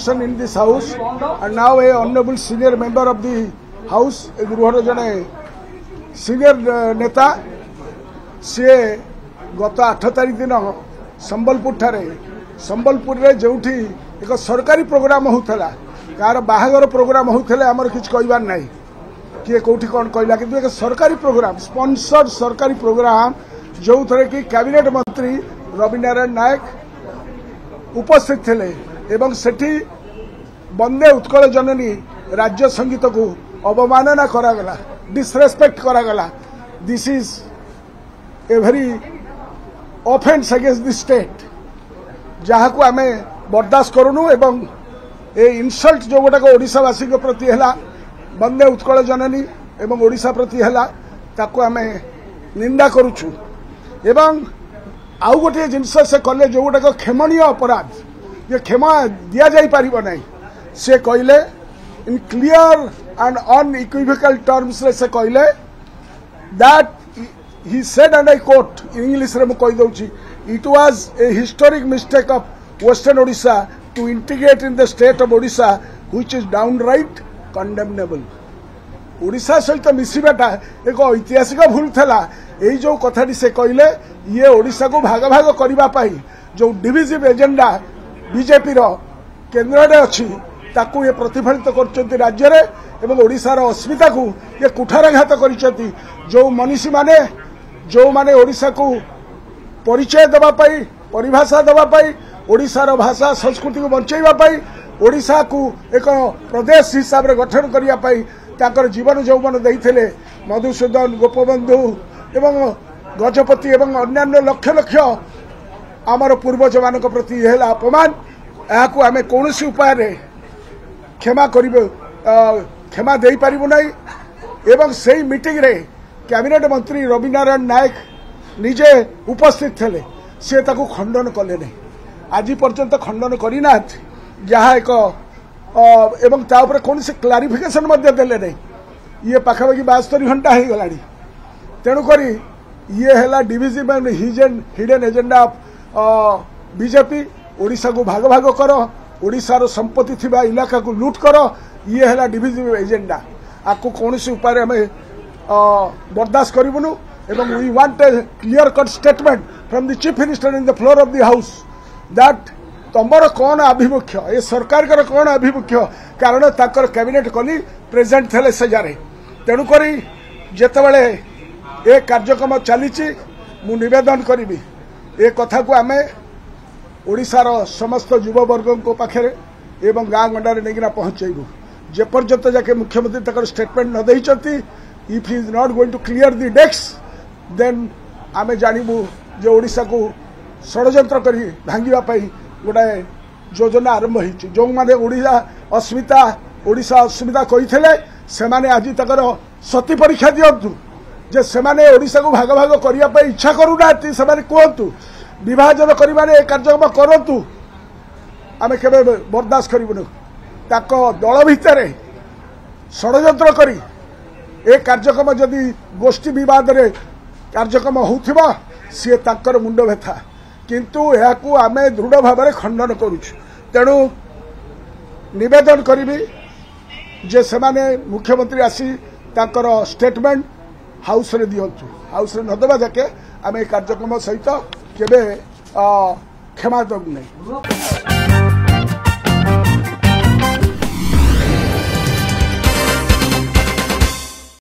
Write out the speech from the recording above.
in this house and now a honorable senior member of the house गृहर जने senior नेता सी गत 8 तारिख दिन संबलपुर रे जोठी एक सरकारी प्रोग्राम होता कार बाहागर प्रोग्राम होता आमर किछ कहबार नहीं किए कौटी कौन कहला कि एक सरकारी प्रोग्राम स्पॉन्सर्ड सरकारी प्रोग्राम जो थे कि कैबिनेट मंत्री रविनारायण नायक उपस्थित थे एवं सेठी वंदे उत्कल जननी राज्य संगीत को अवमानना करागला डिसरेस्पेक्ट करागला this is a very offence against the state जहाँ को आम बर्दाश्त करूनु एवं ए इनसल्ट जो गोटा ओडिशावासी प्रति है वंदे उत्कल जननी एवं ओडिशा प्रति है ताको आम निंदा करुछु एवं आउ गोटे जिनस से कले जो गोटा क्षमणीय अपराध ये क्षमा दिया जाई पारिबो नहीं से कहले in clear and unequivocal terms रे से कहले that he said and I quote in English रे मु कहि दउची it was a historic mistake of Western Odisha to integrate in the state of Odisha which is downright condemnable Odisha सहित मिसिबाटा एक ऐतिहासिक भूल थला एई जो कथाटी से कहले ये ओडिशा को भाग भाग करबा पाई जो डिविजिव एजेंडा बीजेपी रो केंद्र रे अछि ताकू ये प्रतिफलित करचंती राज्य रे एवं ओडिशा रो अस्मिता को ये कुठारघात करचंती जो मनीषी माने ओडिशा को परिचय देबा पाई परिभाषा देबा पाई ओडिशा रो भाषा संस्कृति को बंचैबा पाई ओडिशा को एक प्रदेश हिसाब रे गठन करिया पाई ताकर जीवन यौवन देइथिले मधुसूदन गोपबंधु एवं गजपति एवं अन्यान्य लक्ष लक्ष आमर पूर्वज मान प्रति यह अपमान यहाँ आम कौन उपाय रे क्षमा क्षमा दे पारिबु नहीं एवं सही मीटिंग रे कैबिनेट मंत्री रविनारायण नायक निजे उपस्थित थे सी ताकू खंडन कले नहीं आज पर्यंत खंडन करना जहाँ एक एवं तापर कौन से क्लारिफिकेशन देले नहीं ये पाखापाखि 72 घंटा हो गला तेणुक ये है divisive and hidden agenda of BJP Odisha को भाग भाग कर ओडिशा रो संपत्ति थिबा इलाका को लूट कर ये है डिविजिव एजेंडा आपको कौन से उपाय आम बर्दाश्त करूँ एवं we want a clear cut statement from the chief minister in the floor of the house that तुमर कौन आभिमुख्य ये सरकार कर कौन आभिमुख्य कारण ताकर कैबिनेट कली प्रेजेंट थे से जारे तेणुक जितेबाला ए कार्यक्रम चली मु निवेदन करी ए कथा को आम ओडिशार समस्त युववर्ग पाखे एवं गाँ गंडारे नहीं पहुंचेबू जेपर्यंत जाके मुख्यमंत्री तक स्टेटमेंट न देइचंती if he is not going to clear the desk then आम जानबू जो ओडिशा को षड्यंत्र करी भांगिबा पई गोटाए योजना आरंभ होती जो मैंने ओडिशा अस्मिता कही से आज तक सती परीक्षा दिंतु जे से ओडिशा को भाग भाग करने इच्छा करूना से कहतु विभाजन करने कार्यक्रम करूँ आम के बर्दाश्त करूँ ताक दल भितर षड्यंत्र करी ए कार्यक्रम जदि गोष्ठी बद कार्यक्रम होथिबा सी ताकर मुंड व्यथा किंतु यह आम दृढ़ भाव में खंडन करुछु तेणु निवेदन करी जे से मुख्यमंत्री आसी ताकर स्टेटमेंट हाउस रे दियंतु हाउस रे नदेबा जाके आम कार्यक्रम सहित केबे क्षमा देबु नहीं।